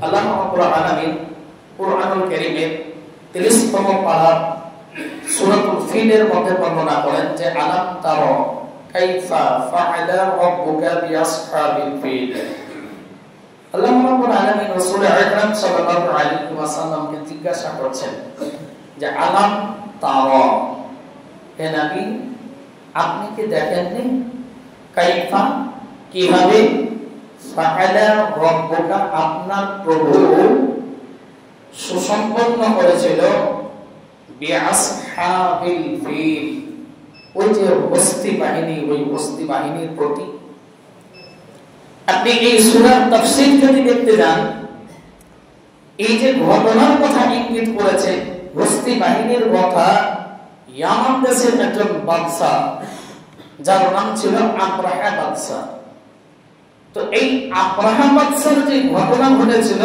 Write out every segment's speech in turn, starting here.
আল্লাহ রাব্বুল আলামিন কুরআনুল কারীমের 30তম পারা সূরাতুল ফিলের মধ্যে বর্ণনা করেন যে আলাম তারা কাইফা ফাআলা রাব্বুকা বিআসহাবিল ফিল। আল্লাহ রাব্বুল আলামিন রাসূল আকরাম সাল্লাল্লাহু আলাইহি ওয়াসাল্লামকে জিজ্ঞাসা করছেন যে আলাম তারা, হে নবী আপনি কি দেখেননি কাইফা কিভাবে ফাআলা রাব্বুকা আপনার প্রভু সুসম্পন্ন করেছিল বিআসহাবিল ফিল, ওই যে বস্তি বাহিনী, ওই বস্তি বাহিনীর প্রতি। আপনি এই সূরার তাফসীর যদি দেখতে যান, এই যে ঘটনার কথা ইঙ্গিত করেছে বস্তি বাহিনীর কথা, ইয়ামান দেশের একজন বাদশা যার নাম ছিল আবরাহা বাদশা। তো এই আবরাহা বাদশার যে ঘটনা ঘটেছিল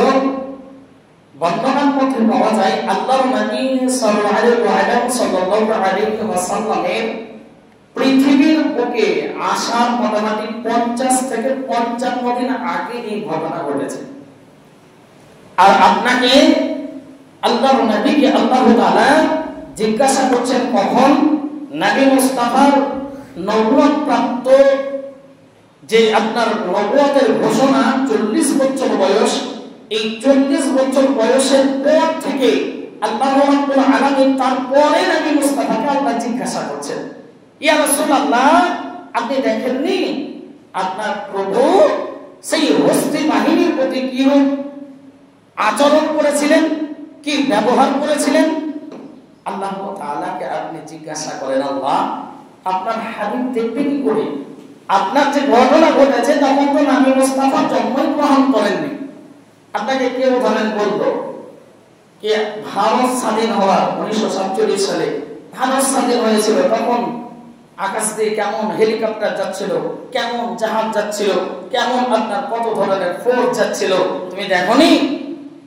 বর্ণনার মধ্যে পাওয়া যায় আল্লাহর নবী সাল্লাল্লাহু আলাইহি ওয়াসাল্লামের পৃথিবীর বুকে আসার মোটামুটি 50 থেকে 55 দিন আগে এই ঘটনা ঘটেছে। আর আপনাকে আল্লাহর নবীকে আল্লাহ তাআলা জিজ্ঞাসা করছেন কখন নবী মুস্তাফার নবুয়ত প্রাপ্ত যে আপনার নবুয়তের ঘোষণা 40 বছর বয়স, এই 40 বছর বয়সের পর থেকে আল্লাহ রাব্বুল আলামিন তারপরে নবী মুস্তাফাকে আল্লাহ জিজ্ঞাসা করছেন, ইয়া রাসূলুল্লাহ আপনি দেখেননি আপনার প্রভু সেই হস্তি বাহিনীর প্রতি কি আচরণ করেছিলেন, কি ব্যবহার করেছিলেন? আল্লাহ তাআলাকে আপনি জিজ্ঞাসা করেন আল্লাহ আপনার হাবিব দেখবে কি করে? আপনার যে ঘটনা ঘটেছে তখন তো নবী মুস্তাফা জন্মই গ্রহণ করেননি। আপনাকে কেউ ধরেন বলতো যে ভারত স্বাধীন হওয়ার 1947 সালে ভারত স্বাধীন হয়েছিল, তখন আকাশ দিয়ে কেমন হেলিকপ্টার যাচ্ছিল, কেমন জাহাজ যাচ্ছিল, কেমন আপনার কত ধরনের ফোর্স যাচ্ছিল, তুমি দেখোনি?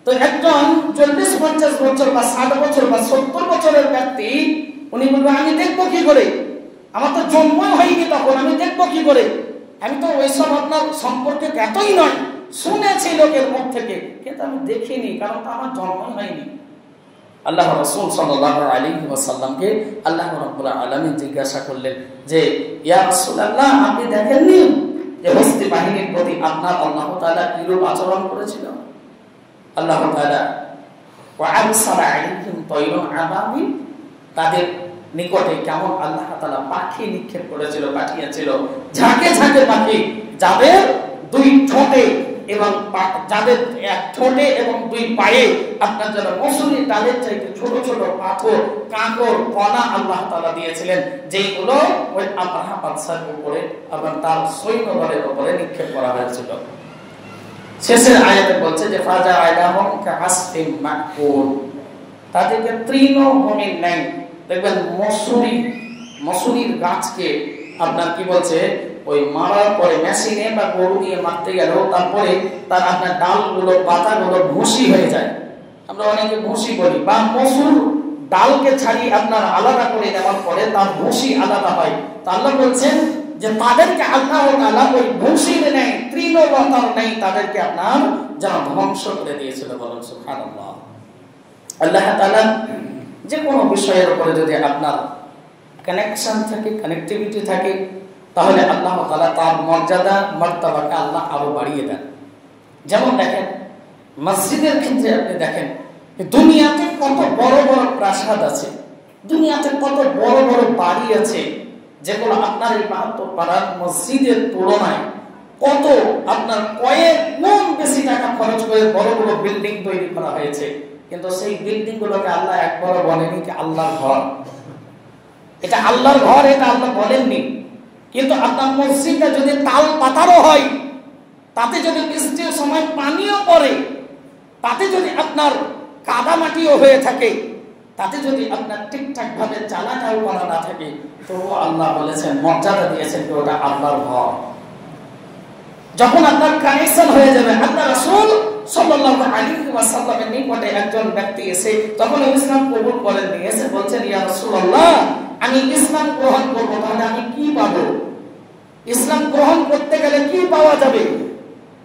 তো একজন 40-50 বছর বা 60 বছর বা 70 বছরের ব্যক্তি উনি বলবে আমি দেখবো কি করে, আমার তো জন্মই হয়নি তখন, আমি দেখবো কি করে? আমি তো ওইসব আপনার সম্পর্কে এতই নয়, শুনেছি লোকের মুখ থেকে, কিন্তু আমি দেখিনি, কারণ তো আমার জন্মই হয়নি। আল্লাহ রাসূল সাল্লাল্লাহু আলাইহি ওয়াসাল্লামকে আল্লাহ রাব্বুল আলামিন জিজ্ঞাসা করলেন যে ইয়া রাসূলুল্লাহ আপনি দেখেননি যে হস্তি বাহিনীর প্রতি আপনার আল্লাহ তাআলা কিরূপ আচরণ করেছিল? আল্লাহ তাআলা ওয়া আরসালা আলাইহিম তায়রুন আবাবিল, তাদের নিকটে কেমন আল্লাহ তাআলা পাখি নিক্ষেপ করেছিল, পাঠিয়েছিল ঝাঁকে ঝাঁকে পাখি, যাদের দুই ঠোঁটে এবং যাদের এক ঠোঁটে এবং দুই পায়ে আপনার যারা মসুরি ডালের চাইতে ছোট ছোট পাথর, কাঁকড়, কণা আল্লাহ তাআলা দিয়েছিলেন, যেগুলো ওই আবরাহা বাদশার উপরে এবং তার সৈন্যদলের উপরে নিক্ষেপ করা হয়েছিল। শেষের আয়াতে বলছে যে ফাজা আলাহুম কাআসফিম মাকুল, তাদেরকে তৃণভূমির ন্যায় দেখবেন মসুরির গাছকে আপনার কি বলছে ওই মারার পরে মেশিনে বা গরু দিয়ে মারতে গেল, তারপরে তার আপনার ডালগুলো পাতাগুলো ভুসি হয়ে যায়, আমরা অনেকে ভুসি বলি, বা মসুর ডালকে ছাড়িয়ে আপনার আলাদা করে দেওয়ার পরে তার ভুসি আলাদা হয়। তা আল্লাহ বলছেন যে তাদেরকে আল্লাহ তাআলা ওই ভুসির নেই, তৃণলতার নেই, তাদেরকে আপনার যারা ধ্বংস করে দিয়েছিল। বলেন সুবহানাল্লাহ। আল্লাহ তাআলা যে কোনো বিষয়ের উপরে যদি আপনার কানেকশন থাকে, কানেক্টিভিটি থাকে, তাহলে আল্লাহ তাআলা তার মর্যাদা মর্তবাকে আল্লাহ আরো বাড়িয়ে দেন। যেমন দেখেন মসজিদের ক্ষেত্রে আপনি দেখেন দুনিয়াতে কত বড় বড় প্রাসাদ আছে, দুনিয়াতে কত বড় বড় বাড়ি আছে, যেগুলো আপনার এই 72 পাড়ার মসজিদের তুলনায় কত আপনার কয়েক গুণ বেশি টাকা খরচ করে বড় বড় বিল্ডিং তৈরি করা হয়েছে, কিন্তু সেই বিল্ডিং গুলোকে আল্লাহ একবারও বলেনি কি আল্লাহর ঘর, এটা আল্লাহর ঘর, এটা আল্লাহ বলেননি। কিন্তু আপনার মসজিদটা যদি তাল পাতারও হয়, তাতে যদি বৃষ্টির সময় পানিও পড়ে, তাতে যদি আপনার কাদামাটিও হয়ে থাকে, তাতে যদি আপনার ঠিকঠাক ভাবে চালাটাও করা না থাকে, তো আল্লাহ বলেছেন মর্যাদা দিয়েছেন যে ওটা আল্লাহর ঘর। যখন আপনার কানেকশন হয়ে যাবে, আল্লাহ রাসূল সাল্লাল্লাহু আলাইহি ওয়াসাল্লামের নিকটে একজন ব্যক্তি এসে তখন ইসলাম কবুল করেন, নিয়ে এসে বলছেন ইয়া রাসূলুল্লাহ আমি ইসলাম গ্রহণ করব, তাহলে আমি কি পাবো? ইসলাম গ্রহণ করতে গেলে কি পাওয়া যাবে?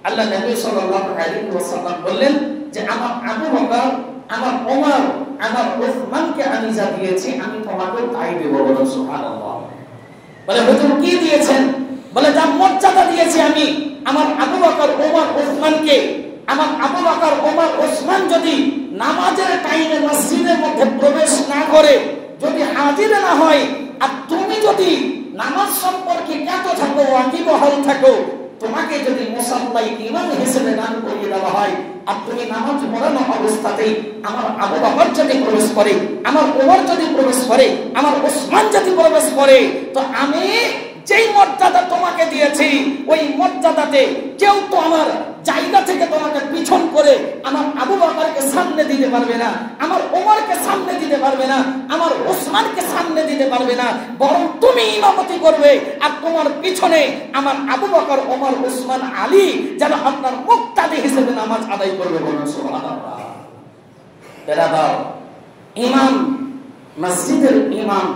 আল্লাহ নবী সাল্লাল্লাহু আলাইহি ওয়াসাল্লাম বললেন যে আমার আবু বকর, আমার ওমর, আমার উসমানকে আমি যা দিয়েছি আমি তোমাকেও তাই দেব। বলুন সুবহানাল্লাহ। বলে হুজুর কি দিয়েছেন? বলে যা মর্যাদা দিয়েছি আমি আমার আবু বকর, ওমর, উসমানকে, আমার আবু বকর, ওমর, উসমান যদি নামাজের টাইমে মসজিদের মধ্যে প্রবেশ না করে, যদি হাজির না হয়, আর তুমি যদি নামাজ সম্পর্কে জ্ঞাত থাকো, ওয়াকিবহাল থাকো, তোমাকে যদি মুসাল্লাই ইমাম হিসেবে দান করিয়ে দেওয়া হয়, আর তুমি নামাজ পড়ানো অবস্থাতেই আমার আবু বকর যদি প্রবেশ করে, আমার ওমর যদি প্রবেশ করে, আমার উসমান যদি প্রবেশ করে, তো আমি যেই মর্যাদা তোমাকে দিয়েছি ওই মর্যাদাতে কেউ তো আমার জায়গা থেকে তোমাকে পিছন করে আমার আবু বকরকে সামনে দিতে পারবে না, আমার ওমরকে সামনে দিতে পারবে না, আমার উসমানকে সামনে দিতে পারবে না, বরং তুমি ইমামতি করবে আর তোমার পিছনে আমার আবু বকর, ওমর, উসমান, আলী যেন আপনার মুক্তাদি হিসেবে নামাজ আদায় করবে। বলুন সুবহানাল্লাহ। বেরাদার, ইমাম, মসজিদের ইমাম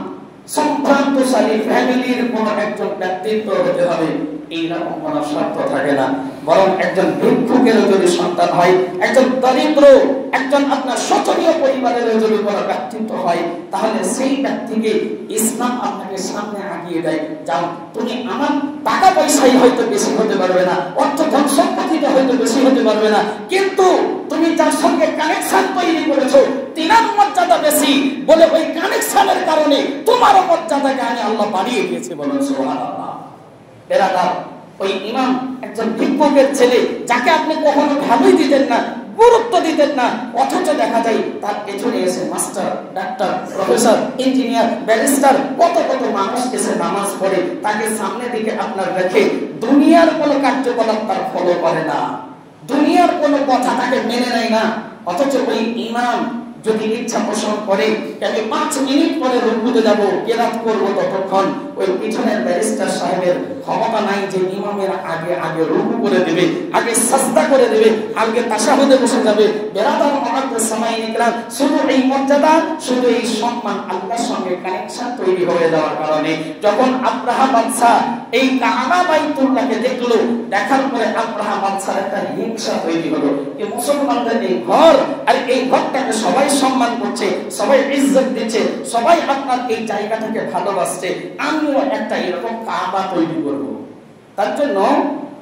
সম্ভ্রান্তশালী ফ্যামিলির কোন একজন ব্যক্তিত্ব হতে হবে এইরকম কোন শর্ত থাকে না, বরং একজন ভিক্ষুকের যদি সন্তান হয়, একজন দরিদ্র, একজন আপনার শোচনীয় পরিবারের যদি কোন ব্যক্তিত্ব হয়, তাহলে সেই ব্যক্তিকে ইসলাম আপনাকে সামনে আগিয়ে দেয়। যাও, তুমি আমার টাকা পয়সাই হয়তো বেশি হতে পারবে না, অর্থ ধন সম্পত্তিটা হয়তো বেশি হতে পারবে না, কিন্তু তুমি যার সঙ্গে কানেকশন তৈরি করেছো তিনার মর্যাদা বেশি বলে ওই কানেকশনের কারণে তোমারও মর্যাদাকে আমি আল্লাহ বাড়িয়ে দিয়েছি। বলুন সুবহানাল্লাহ। বেরাদার, ওই ইমাম একজন ভিক্ষুকের ছেলে, যাকে আপনি কখনো ভালোই দিতেন না, গুরুত্ব দিতেন না, অথচ দেখা যায় তার পেছনে এসে master, doctor, professor, engineer, barrister, কত কত মানুষ এসে নামাজ পড়ে, তাকে সামনে দিকে আপনার রেখে দুনিয়ার কোনো কার্যকলাপ তার ফলো করে না, দুনিয়ার কোনো কথা তাকে মেনে নেয় না, অথচ ওই ইমাম যদি ইচ্ছা পোষণ করে আমি 5 মিনিট পরে রুকুতে যাব, কেরাত করব, ততক্ষণ ওই পিছনের ব্যারিস্টার সাহেবের ক্ষমতা নাই যে ইমামের আগে আগে রুকু করে দেবে, আগে সাজদা করে দেবে, আগে তাশাহুদে বসে যাবে। বেরাদার মুআদ্দাস সামাঈন ইকরাম, শুধু এই মর্যাদা, শুধু এই সম্মান আল্লাহর সঙ্গে কানেকশন তৈরি হয়ে যাওয়ার কারণে যখন আব্রাহা বাদশা এই কাবা বাইতুল্লাহকে দেখলো, দেখার পরে আব্রাহা বাদশার একটা হিংসা তৈরি হলো যে মুসলমানদের এই ঘর, আর এই ঘরটাকে সবাই সম্মান করছে, সবাই ইজ্জত দিচ্ছে, সবাই আপনার এই জায়গাটাকে ভালোবাসছে, আমিও একটা এরকম কাবা তৈরি করব। তার জন্য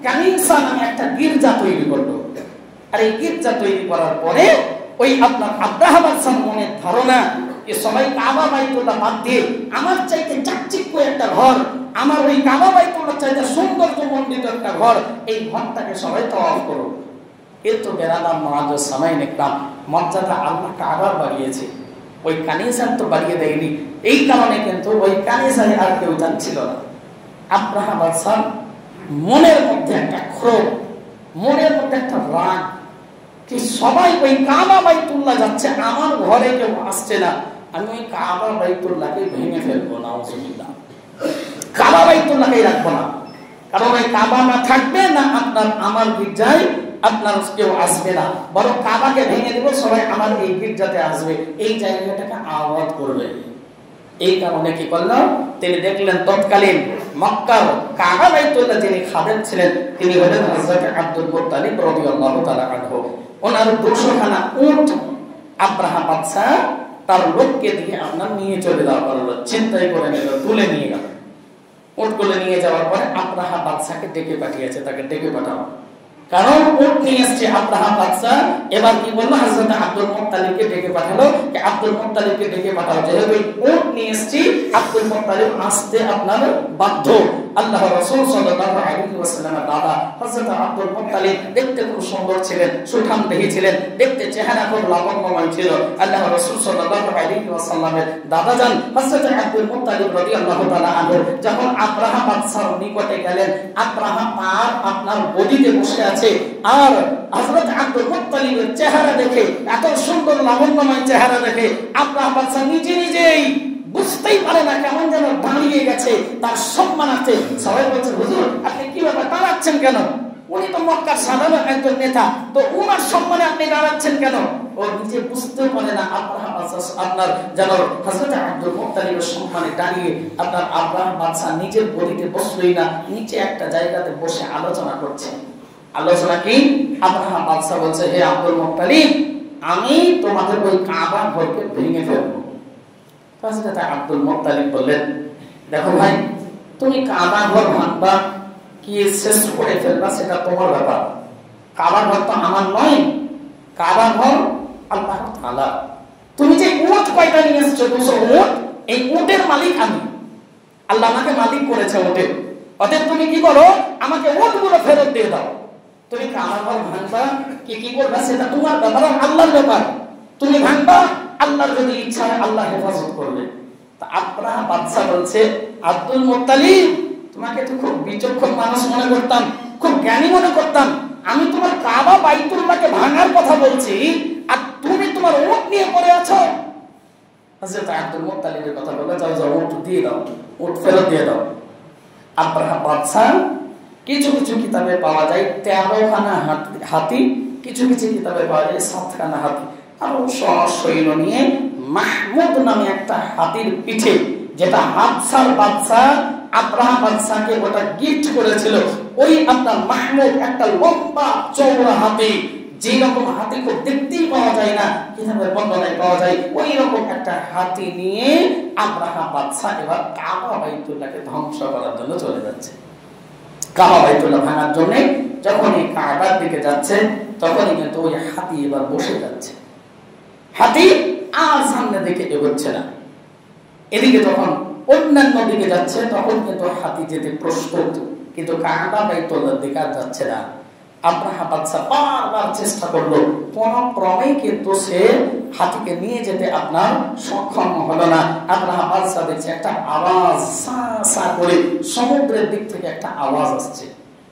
কানিসা নামে একটা গির্জা তৈরি করলো। আর এই গির্জা তৈরি করার পরে ওই আপনার আব্রাহা বাদশার মনে ধারণা যে সবাই কাবা বাইতুল্লাহ বাদ দিয়ে আমার চাইতে চাকচিক্য একটা ঘর, আমার ওই কাবা বাইতুল্লাহ চাইতে সৌন্দর্যমণ্ডিত একটা ঘর, এই ঘরটাকে সবাই তাওয়াফ করো। কিন্তু বেরাদার মুআদ্দাস সামাঈন ইকরাম, মর্যাদা আল্লাহ কাবার বাড়িয়েছে, ওই কানিসার তো বাড়িয়ে দেয়নি। এই কারণে কিন্তু ওই কানিসায় আর কেউ যাচ্ছিল না। আব্রাহা বাদশার মনের মধ্যে একটা ক্ষোভ, মনের মধ্যে একটা রাগ, কি সবাই ওই কাবা বাইতুল্লাহ যাচ্ছে, আমার ঘরে কেউ আসছে না, আমি ওই কাবা বাইতুল্লাহকে ভেঙে ফেলবো, নাউযুবিল্লাহ, কাবা বাইতুল্লাহকে রাখবো না, কারণ ওই কাবা না থাকবে না আপনার আমার গির্জায় আপনার কেউ আসবে না, বরং কাবাকে ভেঙে দেব, সবাই আমার এই গির্জাতে আসবে, এই জায়গাটাকে আবাদ করবে। এই কারণে কি করলো, তিনি দেখলেন তৎকালীন মক্কার কাবা বাইতুল্লাহ যিনি খাদেম ছিলেন তিনি হলেন হযরত আব্দুল মুত্তালিব রাদিয়াল্লাহু তাআলা আনহু। ওনার 200 খানা উট আব্রাহা বাদশা তার লোককে দিয়ে আপনার নিয়ে চলে যাওয়া করলো, চিন্তাই করে নিল, তুলে নিয়ে গেল। উটগুলো নিয়ে যাওয়ার পরে আব্রাহা বাদশাকে ডেকে পাঠিয়েছে, তাকে ডেকে পাঠাও, কারণ উট নিয়ে এসছে আব্রাহা বাদশা। এবার কি বললো, হযরত আব্দুল মুত্তালিবকে ডেকে পাঠালো, যে আব্দুল মুত্তালিবকে ডেকে পাঠাও, যেহেতু উট নিয়ে এসছি আব্দুল মুত্তালিব আসতে আপনার বাধ্য। আল্লাহ রাসূল সাল্লাল্লাহু আলাইহি ওয়াসাল্লামের দাদা হযরত আব্দুল মুত্তালিব দেখতে খুব সুন্দর ছিলেন, সুঠামদেহী ছিলেন, দেখতে চেহারা খুব লাবণ্যময় ছিল। আল্লাহ রাসূল সাল্লাল্লাহু আলাইহি ওয়াসাল্লামের দাদা জান হযরত আব্দুল মুত্তালিব রাদিয়াল্লাহু তাআলা আনহু যখন আব্রাহা বাদশার নিকটে গেলেন, আব্রাহা তার আপনার গদিতে বসে আছে, আর হযরত আব্দুল মুত্তালিবের চেহারা দেখে, এত সুন্দর লাবণ্যময় চেহারা দেখে আব্রাহা বাদশা নিজেই বুঝতেই পারে না, কেমন যেন দাঁড়িয়ে গেছে, তার সম্মান আছে। সবাই বলছে, হুজুর আপনি কি ব্যাপার দাঁড়াচ্ছেন কেন? উনি তো মক্কার সাধারণ একজন নেতা, তো ওনার সম্মানে আপনি দাঁড়াচ্ছেন কেন? ও নিজে বুঝতে পারে না আব্রাহা বাদশা আপনার যেন হযরত আব্দুল মুত্তালিবের সম্মানে দাঁড়িয়ে আপনার আব্রাহা বাদশা নিজের গদিতে বসলই না, নিচে একটা জায়গাতে বসে আলোচনা করছেন। আলোচনা কি? আব্রাহাম বাদশা বলছে, হে আব্দুল মুত্তালিব, আমি তোমাদের ওই কাবা ঘরকে ভেঙে ফেলবো। তাছাড়া আব্দুল মুত্তালিব বললেন, দেখো ভাই, তুমি কাবা ঘর ভাঙবা কি শেষ করে ফেলবা সেটা তোমার ব্যাপার, কাবা ঘর তো আমার নয়, কাবা ঘর আল্লাহ তাআলা। তুমি যে উট কয়টা নিয়ে এসেছো, 200 উট, এই উটের মালিক আমি, আল্লাহ আমাকে মালিক করেছে উটের। অতএব তুমি কি করো, আমাকে উটগুলো ফেরত দিয়ে দাও। তুমি কাবা ঘর ভাঙবা কি করবা সেটা তোমার ব্যাপার, আল্লাহর ব্যাপার। তুমি ভাঙবা, আল্লাহর যদি ইচ্ছা হয় আল্লাহ হেফাজত করবে। তা আব্রাহা বাদশা বলছে, আব্দুল মুত্তালিব, তোমাকে তো খুব বিচক্ষণ মানুষ মনে করতাম, খুব জ্ঞানী মনে করতাম। আমি তোমার কাবা বাইতুল্লাহকে ভাঙার কথা বলছি, আর তুমি তোমার উট নিয়ে পড়ে আছো। হযরত আব্দুল মুত্তালিবের কথা বলে, যাও যাও, উট দিয়ে দাও, উট ফেরত দিয়ে দাও। আব্রাহা বাদশা, কিছু কিছু কিতাবে পাওয়া যায় 13খানা হাতি, কিছু কিছু কিতাবে পাওয়া যায় 7খানা হাতি, আর সৈন্য নিয়ে মাহমুদ নামে একটা হাতির পিঠে, যেটা হাবশার বাদশা আব্রাহা বাদশাকে ওটা গিফট করেছিল, ওই আপনার মাহমুদ একটা লম্বা চওড়া হাতি, যে রকম হাতি খুব দেখতেই পাওয়া যায় না, কিতাবের বর্ণনায় পাওয়া যায়, ওই রকম একটা হাতি নিয়ে আব্রাহা বাদশা এবার কাবা বাইতুল্লাহকে ধ্বংস করার জন্য চলে যাচ্ছে। কাবা বাইতুল্লাহ ভাঙার জন্য যখনই কাবার দিকে যাচ্ছে, তখনই কিন্তু ওই হাতি এবার বসে যাচ্ছে। হাতি আর সামনে দিকে এগোচ্ছে না, এদিকে যখন অন্যান্য দিকে যাচ্ছে তখন কিন্তু হাতি যেতে প্রস্তুত, কিন্তু কাবা বাইতুল্লাহর দিকে আর যাচ্ছে না। আব্রাহা বাদশা বারবার চেষ্টা করলো, কোন ক্রমে কিন্তু সে হাতিকে নিয়ে যেতে আপনার সক্ষম হলো না। আব্রাহা বাদশা দেখছে একটা আওয়াজ, সা সা করে সমুদ্রের দিক থেকে একটা আওয়াজ আসছে।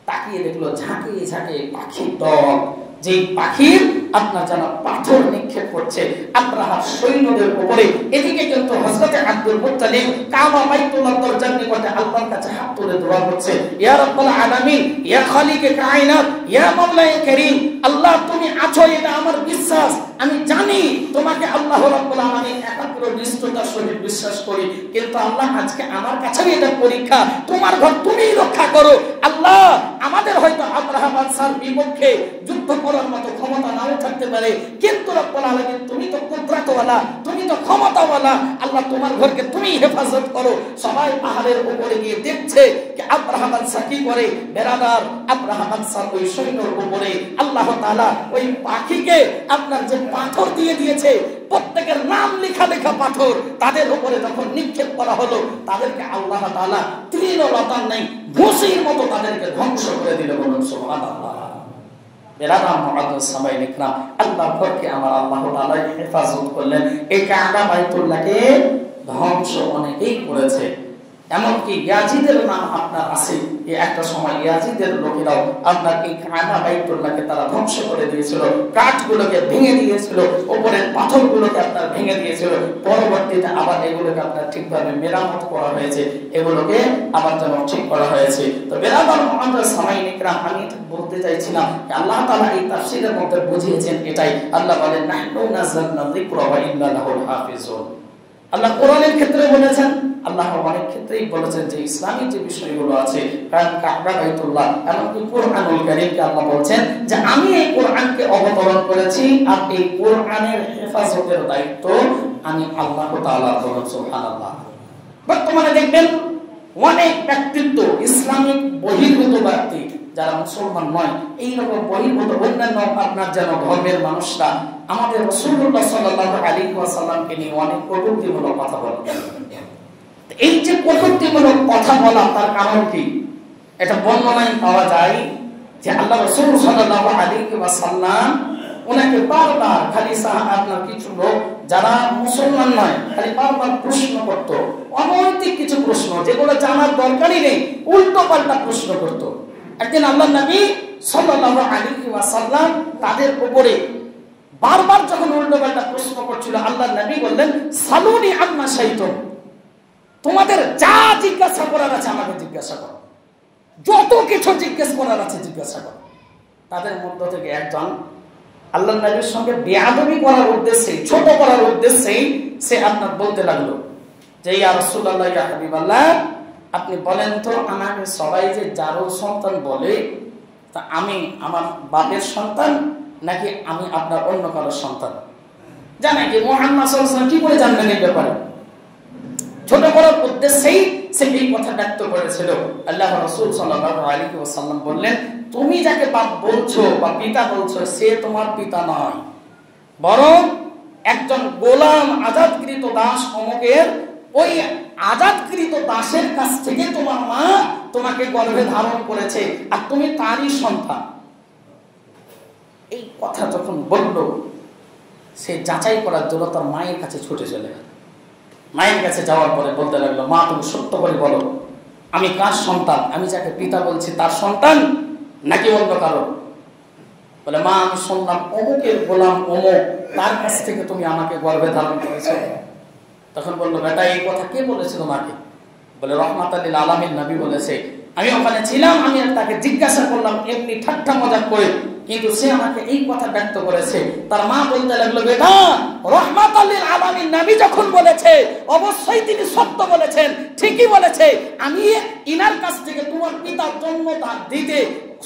তাকিয়ে দেখলো ঝাঁকিয়ে ঝাঁকিয়ে পাখির দল, যে পাখির আপনার যেন পাথর নিক্ষেপ করছে আব্রাহার সৈন্যদের উপরে। এদিকে কিন্তু হযরত আব্দুল মুত্তালিব কাবা বাইতুল্লাহ দরজার নিকটে আল্লাহর কাছে হাত তুলে দোয়া করছে, ইয়া রাব্বুল আলামিন, ইয়া খালিকে কায়নাত, ইয়া মাওলায়ে কারীম, আল্লাহ তুমি আছো এটা আমার বিশ্বাস, আমি জানি তোমাকে আল্লাহ রাব্বুল আলামিন একাগ্র নিষ্ঠতার সহিত বিশ্বাস করি, কিন্তু আল্লাহ আজকে আমার কাছে এটা পরীক্ষা, তোমার ঘর তুমিই রক্ষা করো। আল্লাহ, আমাদের হয়তো আব্রাহা বাদশার বিপক্ষে যুদ্ধ করার মতো ক্ষমতা নাও থাকতে পারে, কিন্তু রব্বুল আলামিন তুমি তো কুদরতওয়ালা, তুমি তো ক্ষমতাওয়ালা, আল্লাহ তোমার ঘরকে তুমি হেফাজত করো। সবাই পাহাড়ের উপরে গিয়ে দেখছে যে আব্রাহা বাদশা কি করে। বেরাদার, আব্রাহা বাদশার ওই সৈন্যর উপরে আল্লাহ তাআলা ওই পাখিকে আপনার যে পাথর দিয়ে দিয়েছে, প্রত্যেকের নাম লেখা লেখা পাথর, তাদের উপরে যখন নিক্ষেপ করা হলো, তাদেরকে আল্লাহ তাআলা তৃণলতার নাই ভুসির মতো তাদেরকে ধ্বংস করে দিল। বলুন সুবহানাল্লাহ। বেরাদার মুআদ্দাস সামাইন ইকরাম, আল্লাহর ঘরকে আমার আল্লাহ তাআলা হেফাজত করলেন। এই কাবা বাইতুল্লাহকে ধ্বংস অনেকেই করেছে, এমনকি ইয়াজিদের নাম আপনার আছে। এই একটা সময় ইয়াজিদের লোকেরাও আপনার এই কাবা বাইতুল্লাহকে তারা ধ্বংস করে দিয়েছিল, কাঠগুলোকে ভেঙে দিয়েছিল, উপরের পাথরগুলোকে আপনার ভেঙে দিয়েছিল। পরবর্তীতে আবার এগুলোকে আপনার ঠিকভাবে মেরামত করা হয়েছে, এগুলোকে আবার যেন ঠিক করা হয়েছে। তো বেরাদার মুআদ্দাস সামাইন ইকরাম, আমি বলতে চাইছিলাম আল্লাহ তাআলা এই তাফসীরের মধ্যে বুঝিয়েছেন এটাই। আল্লাহ বলেন, নাহনু নাযালনা যিকরা ওয়া ইন্না লাহু হাফিজুন। আল্লাহ কোরআনের ক্ষেত্রে বলেছেন, আল্লাহ অনেক ক্ষেত্রেই বলেছেন যে ইসলামী যে বিষয়গুলো আছে, কারণ কাবা বাইতুল্লাহ, এমনকি কুরআনুল কারীমকে আল্লাহ বলছেন যে আমি এই কোরআনকে অবতরণ করেছি, আর এই কোরআনের হেফাজতের দায়িত্ব আমি আল্লাহ তাআলা। বলুন সুবহানাল্লাহ। বর্তমানে দেখবেন অনেক ব্যক্তিত্ব, ইসলামিক বহির্ভূত ব্যক্তি যারা মুসলমান নয়, এইরকম বহির্ভূত অন্যান্য আপনার যেন ধর্মের মানুষরা আমাদের রাসূলুল্লাহ সাল্লাল্লাহু আলাইহি ওয়াসাল্লামকে নিয়ে অনেক কটূক্তিমূলক কথা বলে। এই যে কটূক্তিমূলক কথা বলা, তার কারণ কি? এটা বর্ণনায় পাওয়া যায় যে আল্লাহ রাসূল সাল্লাল্লাহু আলাইহি ওয়াসাল্লাম ওনাকে বারবার খালি আপনার কিছু লোক যারা মুসলমান নয় খালি বারবার প্রশ্ন করতো, অনৈতিক কিছু প্রশ্ন যেগুলো জানার দরকারই নেই, উল্টো পাল্টা প্রশ্ন করতো। একদিন আল্লাহর নবী সাল্লাল্লাহু আলাইহি ওয়াসাল্লাম তাদের উপরে বারবার যখন উল্টোপাল্টা প্রশ্ন করছিল, আল্লাহর নবী বললেন, সালুনি আম্মা শাইতুম, তোমাদের যা জিজ্ঞাসা করার আছে আমাকে জিজ্ঞাসা করো, যত কিছু জিজ্ঞেস করার আছে জিজ্ঞাসা করো। তাদের মধ্য থেকে একজন আল্লাহর নবীর সঙ্গে বেয়াদবি করার উদ্দেশ্যে, ছোট করার উদ্দেশ্যে সে আপনার বলতে লাগলো যে, ইয়া রাসূলুল্লাহ, ইয়া হাবিবাল্লাহ, আপনি বলেন তো আমাকে সবাই যে জারুল সন্তান বলে, তা আমি আমার বাপের সন্তান নাকি আমি আপনার অন্য কারোর সন্তান? জানে কি মুহাম্মদ সাল্লাল্লাহু আলাইহি ওয়াসাল্লাম কি করে জানলেন এই ব্যাপারে? ছোট করার উদ্দেশ্যেই সে এই কথা ব্যক্ত করেছিল। আল্লাহ রাসূল সাল্লাল্লাহু আলাইহি ওয়াসাল্লাম বললেন, তুমি যাকে বাপ বলছো বা পিতা বলছো সে তোমার পিতা নয়, বরং একজন গোলাম আজাদকৃত দাস অমুকের ওই আজাদকৃত দাসের কাছ থেকে তোমার মা তোমাকে গর্ভে ধারণ করেছে আর তুমি তারই সন্তান। এই কথা যখন বলল, সে যাচাই করার জন্য তার মায়ের কাছে ছুটে চলে গেল। মায়ের কাছে যাওয়ার পরে বলতে লাগলো, মা তুমি সত্য করে বলো, আমি কার সন্তান? আমি যাকে পিতা বলছি তার সন্তান নাকি অন্য কারো? বলে, মা আমি শুনলাম অমুকের গোলাম অমুক, তার কাছ থেকে তুমি আমাকে গর্ভে ধারণ করেছো। তখন বললো, বেটা এই কথা কে বলেছিল মাকে? বলে, রহমাতাল লিল আলামিন নবী বলেছে। আমি ওখানে ছিলাম, আমি তাকে জিজ্ঞাসা করলাম এমনি ঠাট্টা মজাক করে, কিন্তু সে আমাকে এই কথা ব্যক্ত করেছে। তার মা বলতে লাগলো, বেটা রহমাতাল লিল আলামিন নবী যখন বলেছে অবশ্যই তিনি সত্য বলেছেন, ঠিকই বলেছে। আমি ইনার কাছ থেকে তোমার পিতার জন্ম দিতে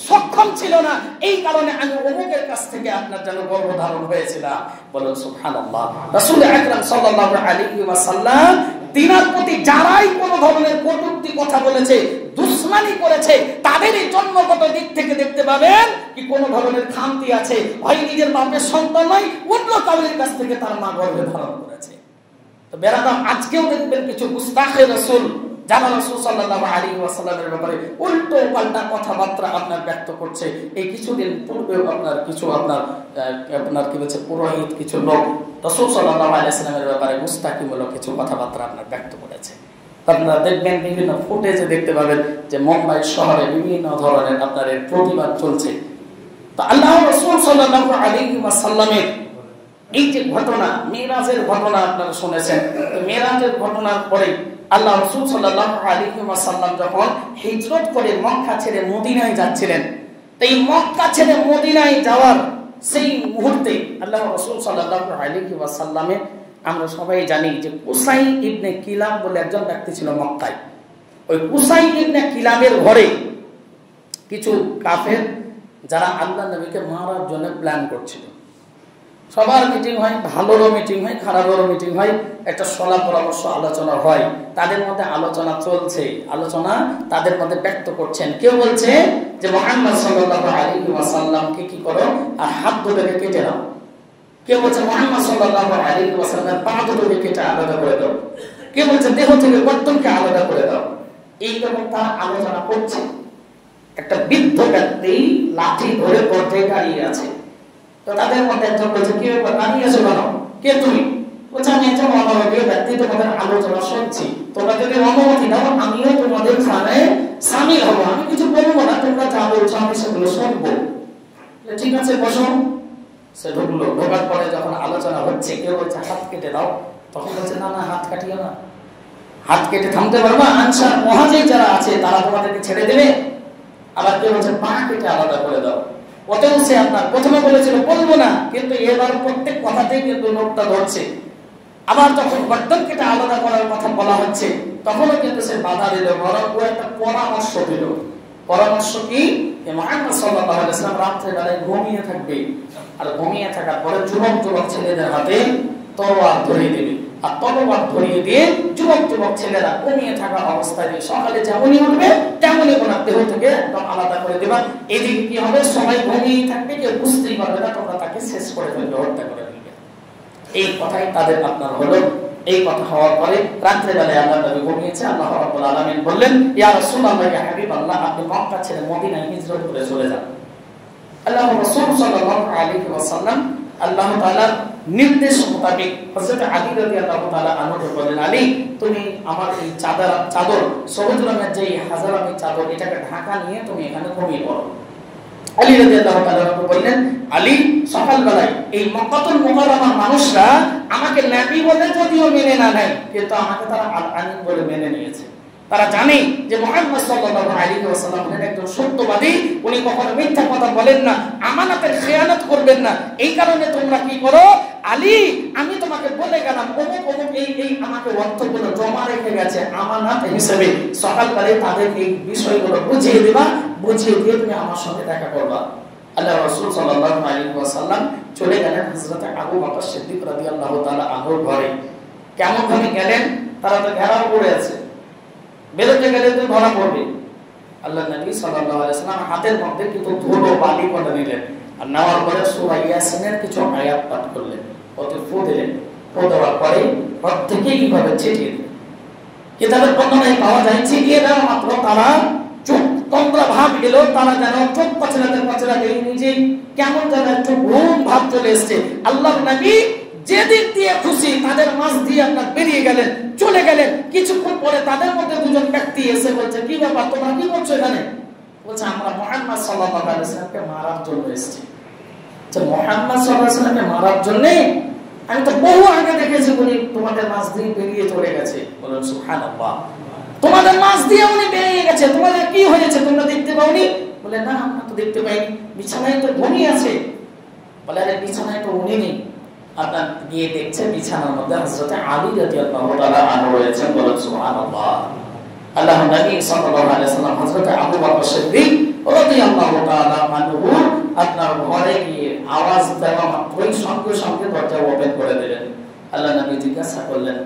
সক্ষম ছিল না, এই কারণে আমি অমুকের কাছ থেকে আপনার জন্য গর্ভধারণ হয়েছিল। বলুন সুবহানাল্লাহ। রাসূল আকরাম সাল্লাল্লাহু আলাইহি ওয়াসাল্লাম তিনার প্রতি যারাই কোনো ধরনের কটূক্তি কথা বলেছে, দুশমনি করেছে, তাদেরই জন্মগত দিক থেকে দেখতে পাবেন কি কোনো ধরনের খামতি আছে, হয় নিজের বাপের সন্তান নয়, অন্য কাউরের কাছ থেকে তার মা গর্ভে ধারণ করেছে। তো বেরাদাম আজকেও দেখবেন কিছু মুস্তাহে রাসূল যারা রাসূল সাল্লাল্লাহু আলাইহি ওয়াসাল্লামের ব্যাপারে উল্টো পাল্টা কথাবার্তা আপনার ব্যক্ত করছে। এই কিছুদিন পূর্বে আপনার কিছু আপনার কি বলছে পুরোহিত কিছু লোক রাসূল সাল্লাল্লাহু আলাইহি ওয়াসাল্লামের ব্যাপারে মুস্তাকিমূলক কিছু কথাবার্তা আপনার ব্যক্ত করেছে। আপনারা দেখবেন বিভিন্ন ফুটেজে দেখতে পাবেন যে মুম্বাই শহরে বিভিন্ন ধরনের আপনার এর প্রতিবাদ চলছে। তো আল্লাহ রাসূল সাল্লাল্লাহু আলাইহি ওয়াসাল্লামের এই যে ঘটনা, মিরাজের ঘটনা আপনারা শুনেছেন। মিরাজের ঘটনার পরে আল্লাহ রাসূল সাল্লাল্লাহু আলাইহি ওয়াসাল্লাম যখন হিজরত করে মক্কা ছেড়ে মদিনায় যাচ্ছিলেন, এই মক্কা ছেড়ে মদিনায় যাওয়ার সেই মুহূর্তে আল্লাহ রাসূল সাল্লাল্লাহু আলাইহি ওয়াসাল্লামের আমরা সবাই জানি যে কুসাই ইবনে কিলাব বলে একজন ব্যক্তি ছিল মক্কায়। ওই কুসাই ইবনে কিলাবের ঘরে কিছু কাফের যারা আল্লাহর নবীকে মারার জন্য প্ল্যান করছিল। সবার মিটিং হয়, ভালোরও মিটিং হয়, খারাপেরও মিটিং হয়, একটা সলা পরামর্শ আলোচনা হয়, তাদের মধ্যে আলোচনা চলছে। আলোচনা তাদের মধ্যে ব্যক্ত করছেন। কেউ বলছে যে মুহাম্মদ সাল্লাল্লাহু আলাইহি ওয়াসাল্লামকে কি করো আর হাত দুটো কেটে দাও। কেউ বলছে মুহাম্মদ সাল্লাল্লাহু আলাইহি ওয়াসাল্লামের পা দুটো কেটে আলাদা করে দাও। কেউ বলছে দেহ থেকে গর্দনকে আলাদা করে দাও। এইরকম তারা আলোচনা করছে। একটা বৃদ্ধ ব্যক্তি লাঠি ধরে পর্দায় দাঁড়িয়ে আছে। তো তাদের মধ্যে একজন বলছে, কি দাঁড়িয়ে আছো কেন? কে তুমি? বলছে, আমি একজন অনবরীয় ব্যক্তি, তোমাদের আলোচনা শুনছি। তোমরা যদি অনুমতি দাও আমিও তোমাদের খানে সামিল হবো। আমি কিছু বলবো না, তোমরা যা বলছো আমি সেগুলো শুনবো। ঠিক আছে বসো। সে ঢুকলো। ঢোকার পরে যখন আলোচনা হচ্ছে, কেউ বলছে হাত কেটে দাও। তখন বলছে, না না হাত কাটিও না, হাত কেটে থামতে পারবা? আনসার মুহাজির যারা আছে তারা তোমাদেরকে ছেড়ে দেবে। আবার কেউ বলছে পা কেটে আলাদা করে দাও। ওতেও সে আপনার প্রথমে বলেছিল বলবো না, কিন্তু এবার প্রত্যেক কথাতেই কিন্তু নোটটা ধরছে। আবার যখন গর্দন কেটে আলাদা করার কথা বলা হচ্ছে তখনও কিন্তু সে বাধা দিল, বরং ও একটা পরামর্শ দিল। পরামর্শ কি? মুহাম্মদ সাল্লাল্লাহু আলাইহি ওয়াসাল্লাম রাত্রে বেলায় ঘুমিয়ে থাকবে, আর ঘুমিয়ে থাকার পরে যুবক যুবক ছেলেদের হাতে তলোয়ার ধরিয়ে দেবে, আর তলোয়ার ধরিয়ে দিয়ে যুবক যুবক ছেলেরা ঘুমিয়ে থাকা অবস্থায় সকালে যেমনই উঠবে তেমনই ওনার দেহ থেকে একদম আলাদা করে দেবা। এদিকে কি হবে? সবাই ঘুমিয়ে থাকবে, কেউ বুঝতেই পারবে না, তোমরা তাকে শেষ করে ফেলবে, হত্যা করে ফেলবে। এই কথাই তাদের আপনার হলো। এই কথা হওয়ার পরে রাত্রে বেলায় আল্লাহ নবী ঘুমিয়েছে। আল্লাহ রাব্বুল আলামিন বললেন, ইয়া রাসূলুল্লাহ, ইয়া হাবিবাল্লাহ, আপনি মক্কা ছেড়ে মদিনায় হিজরত করে চলে যান। আল্লাহ রাসূল সাল্লাল্লাহু আলাইহি ওয়াসাল্লাম আল্লাহ তাআলার নির্দেশ মোতাবেক হযরত আলী রাদিয়াল্লাহু তাআলা আনহু বলেন, আলী তুমি আমার এই চাদর সবুজ রঙের যে হাজারামি চাদর এটাকে ঢাকা নিয়ে তুমি এখানে ঘুমিয়ে পড়ো। আলী রাদিয়াল্লাহু তাআলা বললেন, আলী সকালবেলায় এই মক্কাতুল মুকাররমার মানুষরা আমাকে নবী বলে যদিও মেনে না নেয়, কিন্তু আমাকে তারা আল আমিন বলে মেনে নিয়েছে। তারা জানে যে মুহাম্মদ সাল্লাল্লাহু আলাইহি ওয়াসাল্লাম হলেন একজন সত্যবাদী, উনি কখনো মিথ্যা কথা বলেন না, আমানতের খেয়ানত করবেন না। এই কারণে তোমরা কি করো, আলী আমি তোমাকে বলে গেলাম অমুক অমুক এই আমাকে অর্থগুলো জমা রেখে গেছে আমানত হিসেবে, সকালবেলায় তাদের এই বিষয়গুলো বুঝিয়ে দেবা, বুঝিয়ে দিয়ে তুমি আমার সঙ্গে দেখা করবা। আল্লাহ রাসূল সাল্লাল্লাহু আলাইহি ওয়াসাল্লাম চলে গেলেন হযরত আবু বকর সিদ্দিক রাদিয়াল্লাহু তাআলা আনহুর ঘরে। কেমন ভাবে গেলেন? তারা তো ঘেরাও করে আছে, বেরোতে গেলে তো ধরা পড়বে। আল্লাহ নবী সাল্লাল্লাহু আলাইহি ওয়াসাল্লাম হাতের মধ্যে কিন্তু ধুলো বালি করে নিলেন, আর নেওয়ার পরে সূরা ইয়াসিনের কিছু আয়াত পাঠ করলেন, ওতে ফু দিলেন। ফু দেওয়ার পরে প্রত্যেকে এইভাবে ছিটিয়ে দিলেন। কিতাবের বর্ণনায় পাওয়া যায় ছিটিয়ে দেওয়া মাত্র তারা চোখ তন্দ্রা ভাব এলো, তারা যেন চোখ পাচলাতে নিজে কেমন যেন একটু ঘুম ভাব চলে এসছে। আল্লাহর নবী যেদিক দিয়ে খুশি তাদের মাঝ দিয়ে আপনার বেরিয়ে গেলেন, চলে গেলেন। কিছুক্ষণ পরে তাদের মধ্যে দুজন ব্যক্তি এসে বলছে, কি ব্যাপার, তোমরা কি করছো এখানে? বলছে, আমরা মুহাম্মদ সাল্লাল্লাহু আলাইহি ওয়াসাল্লামকে মারার জন্য এসেছি। যে মুহাম্মদ সাল্লাল্লাহু আলাইহি ওয়াসাল্লামকে মারার জন্য? আমি তো বহু আগে দেখেছি উনি তোমাদের মাঝ দিয়ে বেরিয়ে চলে গেছে। বলেন সুবহানাল্লাহ, তোমাদের মাঝ দিয়ে উনি বেরিয়ে গেছে, তোমাদের কি হয়েছে, তোমরা দেখতে পাওনি? বলে, না আমরা তো দেখতে পাইনি, বিছানায় তো ঘুমিয়ে আছে। বলে, আরে বিছানায় তো উনি নেই। আপনার গিয়ে দেখছে বিছানার মধ্যে হযরত আলী রাদিয়াল্লাহু তাআলা আনহু রয়েছেন। বলেন সুবহানাল্লাহ। আল্লাহর নবী সাল্লাল্লাহু আলাইহি ওয়াসাল্লাম হযরত আবু বকর সিদ্দিক রাদিয়াল্লাহু তাআলা আনহু আপনার ঘরে গিয়ে আওয়াজ দেওয়া মাত্রই সঙ্গে সঙ্গে দরজা ওপেন করে দিলেন। আল্লাহ নবী জিজ্ঞাসা করলেন,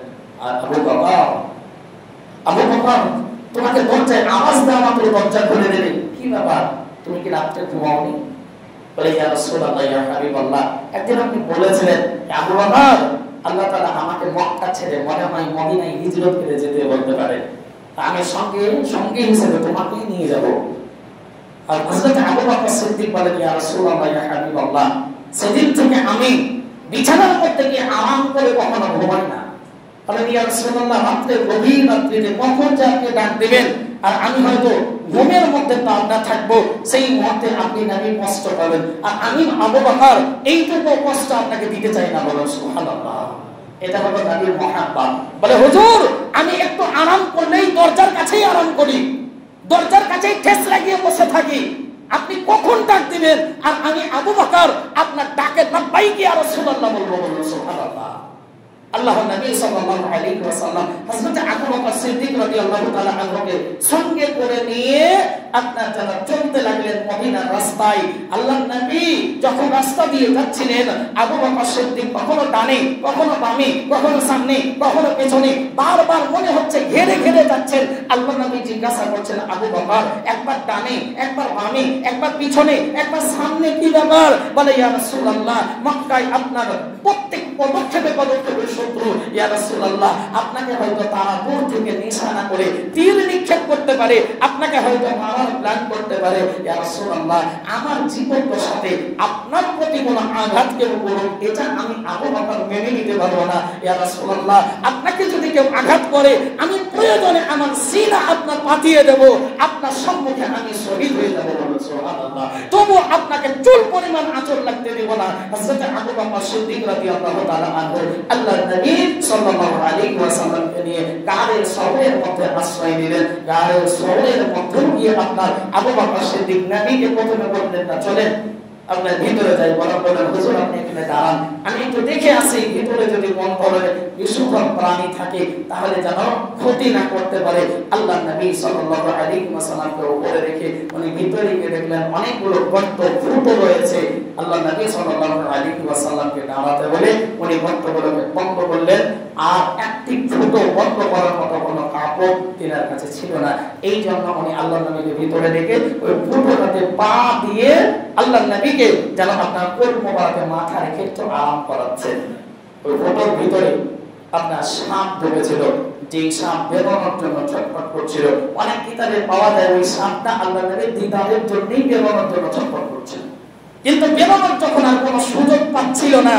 আবু বকর তোমাকে দরজায় আওয়াজ দেওয়া মাত্র দরজা খুলে দিলে, কি ব্যাপার, তুমি কি রাতে ঘুমাওনি? বলে, ইয়া রাসূলুল্লাহ, ইয়া হাবিবাল্লাহ, একদিন আপনি বলেছিলেন আবু বকর আল্লাহ তাআলা আমাকে মক্কা ছেড়ে মনে হয় মদিনায় হিজরত করে যেতে বলতে পারে, আমি সঙ্গে হিসেবে তোমাকেই নিয়ে যাব। আর হযরত আবু বকর সিদ্দিক বলেন, ইয়া রাসূলুল্লাহ, ইয়া হাবিবাল্লাহ, সেদিন থেকে আমি বিছানার মধ্যে গিয়ে আরাম করে কখনো ঘুমাই না। বলেন, ইয়া রাসূলুল্লাহ, রাতে গভীর রাত্রিতে কখন যে আপনি ডাক দিবেন আর আমি হয়তো ঘুমের মধ্যে না থাকবো, সেই মুহূর্তে আপনি নবী কষ্ট পাবেন, আর আমি আবু বকর এইটুকু কষ্ট আপনাকে দিতে চাই না। বলেন সুবহানাল্লাহ। এটা হলো নবীর মহব্বত। বলে, হুজুর আমি একটু আরাম করলেই দরজার কাছেই আরাম করি, দরজার কাছেই ঠেস লাগিয়ে বসে থাকি, আপনি কখন ডাক দিবেন আর আমি আবু বকর আপনার ডাকে লাব্বাইক ইয়া রাসূলুল্লাহ বলবো। বলুন সুবহানাল্লাহ। আল্লাহর নবী সাল্লাল্লাহু আলাইহি ওয়াসাল্লাম হযরত আবু বকর সিদ্দিক রাদিয়াল্লাহু তাআলা আনহুকে সঙ্গে করে নিয়ে আপনার যারা চলতে লাগলেন মদিনার রাস্তায়। আল্লাহর নবী যখন রাস্তা দিয়ে যাচ্ছিলেন, আবু বকর সিদ্দিক কখনো ডানে, কখনো বামে, কখনো সামনে, কখনো পেছনে, বারবার মনে হচ্ছে ঘেরে ঘেরে যাচ্ছেন। আল্লাহর নবী জিজ্ঞাসা করছেন, আবু বকর একবার ডানে, একবার বামে, একবার পিছনে, একবার সামনে, কি ব্যাপার? বলে, ইয়া রাসূলুল্লাহ, মক্কায় আপনার প্রত্যেক পদক্ষেপে শত্রু, ইয়া রাসূলুল্লাহ, আপনাকে হয়তো তারা দূর থেকে নিশানা করে তীর নিক্ষেপ করতে পারে, আপনাকে হয়তো মারার প্ল্যান করতে পারে। ইয়া রাসূলুল্লাহ, আমার জীবনের সাথে আপনার প্রতি কোনো আঘাত কেউ করুক, এটা আমি আবু বকর মেনে নিতে পারবো না। ইয়া রাসূলুল্লাহ, আপনাকে যদি কেউ আঘাত করে আমি প্রয়োজনে আমার সিনা আপনার পাঠিয়ে দেব, আপনার সম্মুখে আমি শহীদ হয়ে যাব। সুবহানাল্লাহ। তবু আপনাকে চুল পরিমাণ আঁচল লাগতে দেব না। হযরত আবু বকর সিদ্দিক রাদিয়াল্লাহু তাআলা আনহু আল্লাহর নবী সাল্লাল্লাহু আলাইহি ওয়াসাল্লামকে নিয়ে গায়ের শহরের মধ্যে আশ্রয় নিলেন। গায়ের শহরের মধ্যে গিয়ে আপনার আবু বকর সিদ্দিক নবীকে প্রথমে বললেন, না চলেন আপনার ভিতরে যাই। বলেন, হুজুর আপনি এখানে দাঁড়ান, আমি একটু দেখে আসি ভিতরে যদি কোন ধরনের বিশুদ্ধ প্রাণী থাকে তাহলে যেন ক্ষতি না করতে পারে। আল্লাহর নবী সাল্লাল্লাহু আলাইহি ওয়াসাল্লামকে উপরে রেখে উনি ভিতরে গিয়ে দেখলেন অনেকগুলো গর্ত ফুটো রয়েছে। আল্লাহর নবী সাল্লাল্লাহু আলাইহি ওয়াসাল্লামকে দাঁড়াতে বলে উনি গর্তগুলোকে বন্ধ করলেন, আর একটি ফুটো বন্ধ করার মতো কোনো কাপড় তিনার কাছে ছিল না। এই জন্য উনি আল্লাহর নবীকে ভিতরে রেখে ওই ফুটোটাতে পা দিয়ে আল্লাহর নবীকে যেন আপনার কোল মোবারকে মাথা রেখে একটু আরাম করাচ্ছেন। ওই ফুটোর ভিতরে আপনার সাপ ঢুকেছিল, যে সাপ বেরোনোর জন্য ছটফট করছিল। অনেক কিতাবে পাওয়া যায় ওই সাপটা আল্লাহর নবীর দিদারের জন্যই বেরোনোর জন্য ছটফট করছিল, কিন্তু বেরোনোর যখন আর কোনো সুযোগ পাচ্ছিল না,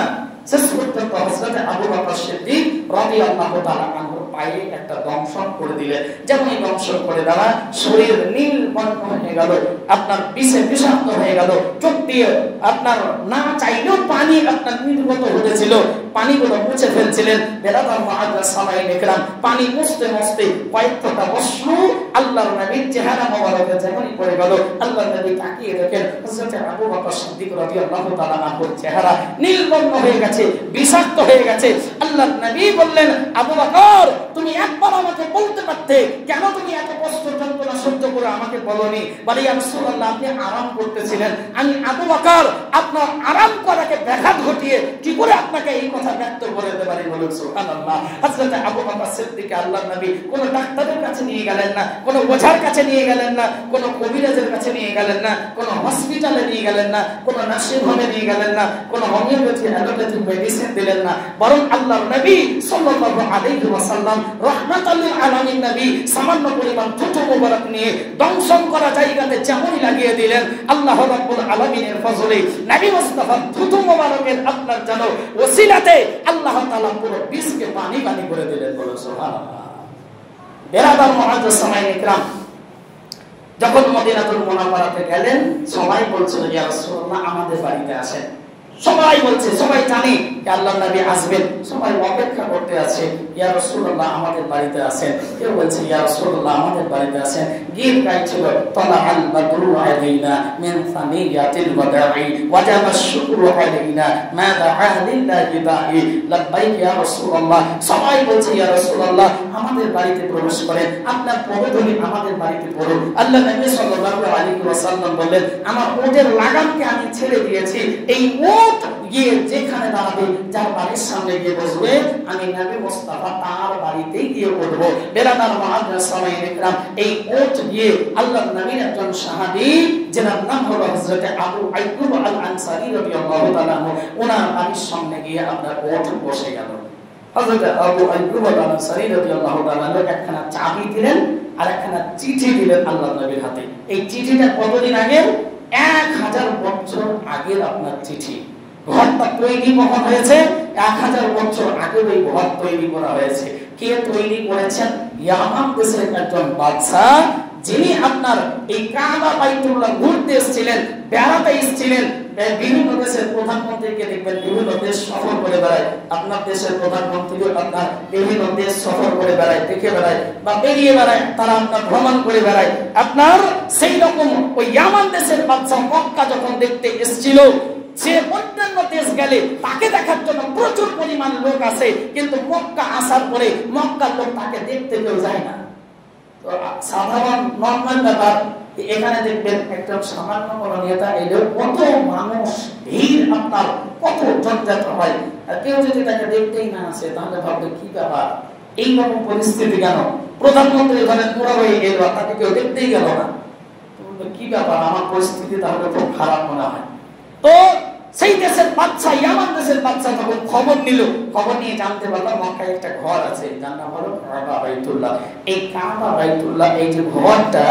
শেষ পর্যন্ত হযরত আবু বকর সিদ্দিক রাদিয়াল্লাহু তাআলা আনহুর পায়ে একটা দংশন করে দিলেন। যেমন এই দংশন করে দেওয়া শরীর নীল বর্ণ হয়ে গেল, আপনার বিষে বিষাক্ত হয়ে গেল, চোখ দিয়ে আপনার না চাইলেও পানি আপনার নির্গত হতেছিল, পানিগুলো মুছে ফেলছিলেন। বেরাদার মুআজ্জাজ সামাইন ইকরাম পানি মুছতে মুছতে কয়েক ফোঁটা অশ্রু আল্লাহর নবীর চেহারা মোবারকে যেমনই পড়ে গেল, আল্লাহর নবী তাকিয়ে দেখেন হযরত আবু বকর সিদ্দিক রাদিয়াল্লাহু তাআলা আনহুর চেহারা নীল বর্ণ হয়ে গেছে, বিষাক্ত হয়ে গেছে। আল্লাহর নবী বললেন, আবু বকর তুমি একবার আমাকে বলতে পারতে কেন তুমি এত কষ্ট যন্ত্রণা সহ্য করে আমাকে বলনি, বলে ইয়া রাসূলুল্লাহ আপনি আরাম করতেছিলেন, আমি আবু বকর আপনার আরাম করাকে ব্যাঘাত ঘটিয়ে কি করে আপনাকে এই কথা ব্যক্ত করে দিতে পারি, বলুন সুবহানাল্লাহ। হযরত আবু বকর সিদ্দিক আল্লাহর নবী কোন ডাক্তারের কাছে নিয়ে গেলেন না, কোন ওঝার কাছে নিয়ে গেলেন না, কোন কবিরাজের কাছে নিয়ে গেলেন না, কোন হসপিটালে নিয়ে গেলেন না, কোন নার্সিং হোমে নিয়ে গেলেন না, কোন হোমিওপ্যাথি অ্যালোপ্যাথি মেডিসিন দিলেন না, বরং আল্লাহর নবী সাল্লাল্লাহু আলাইহি ওয়াসাল্লাম রাহমাতাল লিল আলামিন নবী সামান্য পরিমাণ থুতু মোবারক নিয়ে দংশন করা জায়গাতে যেমনই লাগিয়ে দিলেন, আল্লাহ রাব্বুল আলামিনের ফজলে নবী মুস্তাফা থুতু মোবারকের আপনার যেন ওসিলাতে আল্লাহ তাআলা পুরো বিষকে পানি পানি করে দিলেন, বলে সুবহানাল্লাহ। বেরাদার মুআজ্জাজ সামাইয়ে ইকরাম যখন মদিনাতুল মুনাওয়ারাতে গেলেন, সবাই বলছিল ইয়া রাসূলুল্লাহ আমাদের বাড়িতে আসেন। সবাই বলছে, সবাই জানে যে আল্লাহর নবী আসবেন, সবাই অপেক্ষা করতে আছে ইয়া রাসূলুল্লাহ আমাদের বাড়িতে আসেন। কেউ বলছে ইয়া রাসূলুল্লাহ আমাদের বাড়িতে আসেন। গীত গাইছিল তালাআল বাদরু আলাইনা মিন সানিয়াতিল ওয়াদাই ওয়াজাবা শুকরু আলাইনা মা দাআ লিল্লাহি দাঈ লাব্বাইক ইয়া রাসূলুল্লাহ। সবাই বলছে ইয়া রাসূলুল্লাহ আমাদের বাড়িতে প্রবেশ করেন, আপনার পদধূলি আমাদের বাড়িতে পড়ুন। আল্লাহ নবী সাল্লাল্লাহু আলাইহি ওয়াসাল্লাম বললেন আমার ওটের লাগামকে আমি ছেড়ে দিয়েছি, এই ওট গিয়ে যেখানে দাঁড়াবে, যার বাড়ির সামনে গিয়ে বসবে, আমি নবী মুস্তাফা তার বাড়িতেই গিয়ে উঠবো। বেরাদার মুআজ্জাজ সামাইয়ে ইকরাম এই ওট গিয়ে আল্লাহর নবীর একজন সাহাবী যার নাম হলো হযরত আবু আইয়ুব আল আনসারী রাদিয়াল্লাহু তাআলা ওনার বাড়ির সামনে গিয়ে আপনার ওট বসে গেল। হযরত আবু আইয়ুব আল আনসারী রাদিয়াল্লাহু তাআলা একখানা চাবি দিলেন আর একখানা চিঠি দিলেন আল্লাহর নবীর হাতে। এই চিঠিটা কতদিন আগের? 1000 বছর আগের আপনার চিঠি। ঘরটা তৈরি কখন হয়েছে? 1000 বছর আগে ওই ঘর তৈরি করা হয়েছে। কে তৈরি করেছেন? ইয়ামান দেশের একজন বাদশা, যিনি আপনার এই কাবা বাইতুল্লাহ ঘুরতে এসেছিলেন, বেড়াতে এসেছিলেন। বিভিন্ন দেশের প্রধানমন্ত্রীকে দেখবেন বিভিন্ন দেশ সফর করে বেড়ায়, আপনার দেশের প্রধানমন্ত্রী আপনার বিভিন্ন দেশ সফর করে বেড়ায়, দেখে বেড়ায় বা বেরিয়ে বেড়ায়, তারা আপনার ভ্রমণ করে বেড়ায়। আপনার সেই রকম ওই ইয়ামান দেশের বাদশা মক্কা যখন দেখতে এসেছিল, সে অন্যান্য দেশ গেলে তাকে দেখার জন্য প্রচুর পরিমাণ লোক আসে, কিন্তু মক্কা আসার পরে মক্কার লোক তাকে দেখতে কেউ যায় না। তো সাধারণ নর্মাল ব্যাপার, এখানে দেখবেন একটা সামান্য কোনো নেতা এলেও কত মানুষ ভিড়, আপনার কত জনজাত হয়, আর কেউ যদি তাকে দেখতেই না আসে তাহলে ভাববে কি ব্যাপার, এইরকম পরিস্থিতি কেন? প্রধানমন্ত্রী এখানে পুরো হয়ে গেল, তাকে কেউ দেখতেই গেল না, কি ব্যাপার, আমার পরিস্থিতি তাহলে খুব খারাপ মনে হয়। তো সেই দেশের বাদশা, ইয়ামান দেশের বাদশা যখন খবর নিল, খবর নিয়ে জানতে পারলাম মক্কায় একটা ঘর আছে, যার নাম হলো কাবা বাইতুল্লাহ। এই কাবা বাইতুল্লাহ, এই যে ঘরটা,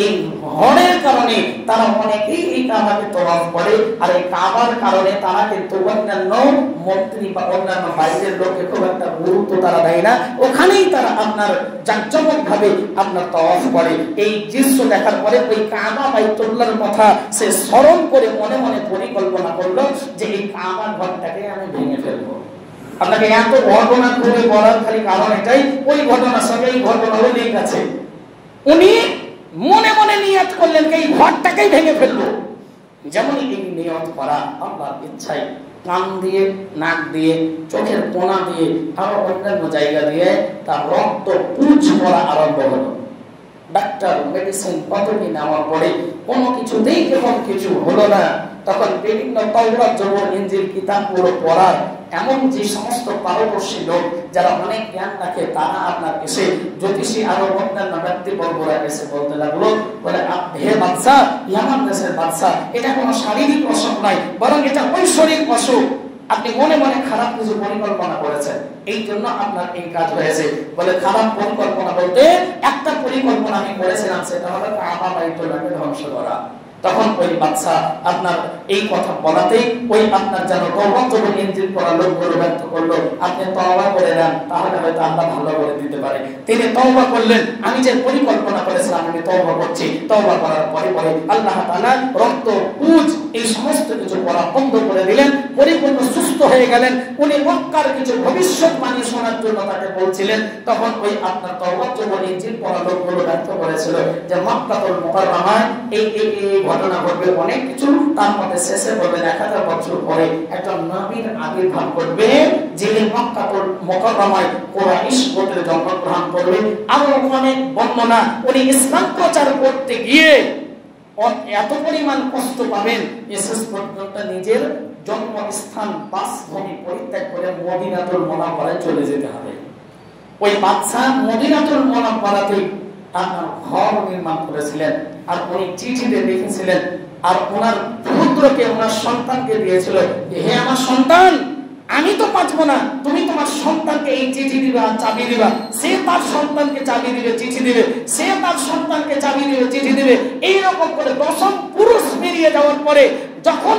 এই ঘরের কারণে তারা অনেকেই এই কাবাকে তওয়াফ করে, আর এই কাবার কারণে তারা কিন্তু অন্যান্য মন্ত্রী বা অন্যান্য বাইরের লোককে খুব একটা গুরুত্ব তারা দেয় না, ওখানেই তারা আপনার জাঁকজমক ভাবে আপনার তওয়াফ করে। এই দৃশ্য দেখার পরে ওই কাবা বাইতুল্লাহর কথা সে স্মরণ করে মনে মনে পরিকল্পনা করলো যে এই কাবা ঘরটাকে আমি ভেঙে ফেলবো। আপনাকে এত ঘটনা করে বলার খালি কারণ এটাই, ওই ঘটনার সঙ্গে এই ঘটনারও লিঙ্ক আছে। উনি মনে মনে নিয়ত করলেন এই ঘরটাকেই ভেঙে ফেলবো। যেমন এই নিয়ত করা আল্লাহর ইচ্ছায় কান দিয়ে, নাক দিয়ে, চোখের কোনা দিয়ে, আরো অন্যান্য জায়গা দিয়ে তার রক্ত পুঁজ পড়া আরম্ভ হলো। ডাক্তার মেডিসিন পদ্ধতি নেওয়ার পরে কোনো কিছুতেই যখন কিছু হলো না, তখন বিভিন্ন তাওরাত জবর ইনজিল কিতাবগুলো পড়ার এমন যে সমস্ত পারদর্শী লোক যারা অনেক জ্ঞান রাখে, তারা আপনার এসে জ্যোতিষী আরো অন্যান্য ব্যক্তিবর্গরা এসে বলতে লাগলো, বলে হে বাদশা, ইয়ামান দেশের বাদশা, এটা কোনো শারীরিক অসুখ নয়, বরং এটা ঐশ্বরিক অসুখ। আপনি মনে মনে খারাপ কিছু পরিকল্পনা করেছেন, এই জন্য আপনার এই কাজ হয়েছে। বলে খারাপ পরিকল্পনা বলতে একটা পরিকল্পনা আমি করেছিলাম, সেটা হলো কাবা বাইতুল্লাহকে ধ্বংস করা। তখন ওই বাদশা আপনার এই কথা বলাতেই ওই আপনার যেন তওবাত এবং ইনজিল পড়া লোকগুলো ব্যর্থ করলো, আপনি তওবা করে দেন, তাহলে হয়তো আল্লাহ ভালো করে দিতে পারে। তিনি তওবা করলেন, আমি যে পরিকল্পনা করেছিলাম আমি তওবা করছি। তওবা করার পরে পরে আল্লাহ তাআলা রক্ত পুঁজ এই সমস্ত কিছু করা বন্ধ করে দিলেন, পরিপূর্ণ সুস্থ হয়ে গেলেন। উনি মক্কার কিছু ভবিষ্যৎবাণী শোনার জন্য তাকে বলছিলেন। তখন ওই আপনার তাওরাত এবং ইনজিল পড়া লোকগুলো ব্যক্ত করেছিল যে মক্কাতুল মুকাররমায় এই ঘটনা ঘটবে, অনেক কিছু, তার মধ্যে শেষে বলবেন 1000 বছর পরে একজন নবীর আবির্ভাব ঘটবে, যিনি মক্কাতুল মুকাররমায় কুরাইশ গোত্রে জন্মগ্রহণ করবে। আরো অনেক বর্ণনা। উনি ইসলাম প্রচার করতে গিয়ে এত পরিমাণ কষ্ট পাবেন, শেষ পর্যন্ত নিজের জন্মস্থান বাসভূমি পরিত্যাগ করে মদিনাতুল মুনাওয়ারায় চলে যেতে হবে। ওই বাদশা মদিনাতুল মুনাওয়ারাতে আপনার ঘর নির্মাণ করেছিলেন, আর উনি চিঠিতে লিখেছিলেন, আর ওনার পুত্রকে, ওনার সন্তানকে দিয়েছিল, হে আমার সন্তান, আমি তো বাঁচবো না, তুমি তোমার সন্তানকে এই চিঠি দিবা, চাবি দিবা। সে তার সন্তানকে চাবি দিবে, চিঠি দিবে, সে তার সন্তানকে চাবি দিবে, চিঠি দিবে। এইরকম করে 10ম পুরুষ বেরিয়ে যাওয়ার পরে যখন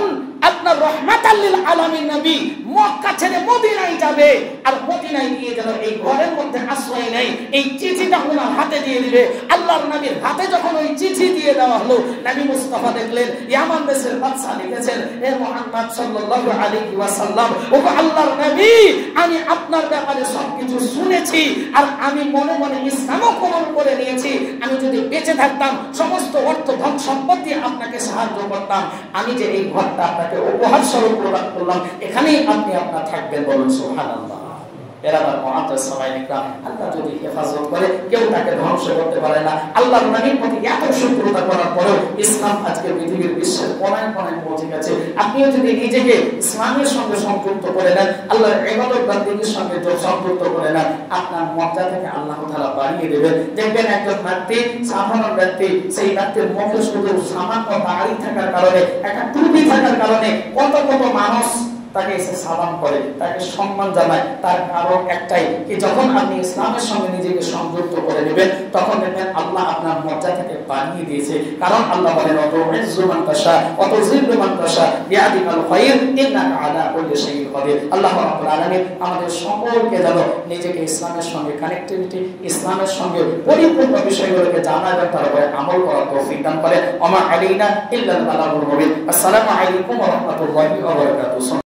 আপনার রহমাতাল লিল আলামিন নবী মক্কা ছেড়ে মদিনায় যাবে, আর মদিনায় গিয়ে যেন এই ঘরের মধ্যে আশ্রয় নেই, এই চিঠিটা ওনার হাতে দিয়ে দিবে। আল্লাহর নবীর হাতে যখন ওই চিঠি দিয়ে দেওয়া হলো, নবী মুস্তাফা দেখলেন ইয়ামান দেশের বাদশা লিখেছেন, হে মুহাম্মদ সাল্লাল্লাহু আলাইহি ওয়াসাল্লাম, ও আল্লাহর নবী, আমি আপনার ব্যাপারে সবকিছু শুনেছি, আর আমি মনে মনে ইসলামও কবুল করে নিয়েছি। আমি যদি বেঁচে থাকতাম সমস্ত অর্থ ধন সম্পত্তি আপনাকে সাহায্য করতাম। আমি যে এই ঘরটা আপনাকে উপহার স্বরূপ প্রদান করলাম, এখানেই আপনি আপনার থাকবেন। বলুন সুবহানাল্লাহ। এরা আমার মুআজ্জাজ সাহাবায়ে-কেরাম, আল্লাহ যদি হেফাজত করে কেউ তাকে ধ্বংস করতে পারে না। আল্লাহর নবীর প্রতি এত শত্রুতা করার পরেও ইসলাম আজকে পৃথিবীর বিশ্বের কোনায় কোনায় পৌঁছে গেছে। আপনিও যদি নিজেকে ইসলামের সঙ্গে সম্পৃক্ত করে নেন, আল্লাহর ইবাদত বন্দেগীর সঙ্গে সম্পৃক্ত করে নেন, আপনার মর্যাদাকে আল্লাহ তাআলা বাড়িয়ে দেবেন। দেখবেন একজন ব্যক্তি, সাধারণ ব্যক্তি, সেই ব্যক্তির মুখে শুধু সামান্য দাড়ি থাকার কারণে, একটা টুপি থাকার কারণে কত কত মানুষ তাকে এসে সালাম করে, তাকে সম্মান জানায়। তার কারণ একটাই, কি যখন আপনি ইসলামের সঙ্গে নিজেকে সংযুক্ত করে নেবেন, তখন দেখবেন আল্লাহ আপনার মর্যাদাকে বাড়িয়ে দিয়েছে। কারণ আল্লাহ বলেন, ওয়াতুইজ্জু মান তাশা ওয়া তুযিল্লু মান তাশা বিয়াদিকাল খায়র ইন্নাকা আলা কুল্লি শাইইন কাদির। আল্লাহ রাব্বুল আলামিন আমাদের সকলকে যেন নিজেকে ইসলামের সঙ্গে কানেক্টিভিটি, ইসলামের সঙ্গে পরিপূর্ণ বিষয়গুলোকে জানা এবং তারপরে আমল করার তৌফিক দান করেন। ওয়া মা আলাইনা ইল্লাল বালাগুল মুবিন। আসসালামু আলাইকুম ওয়া রাহমাতুল্লাহি ওয়া বারাকাতুহু।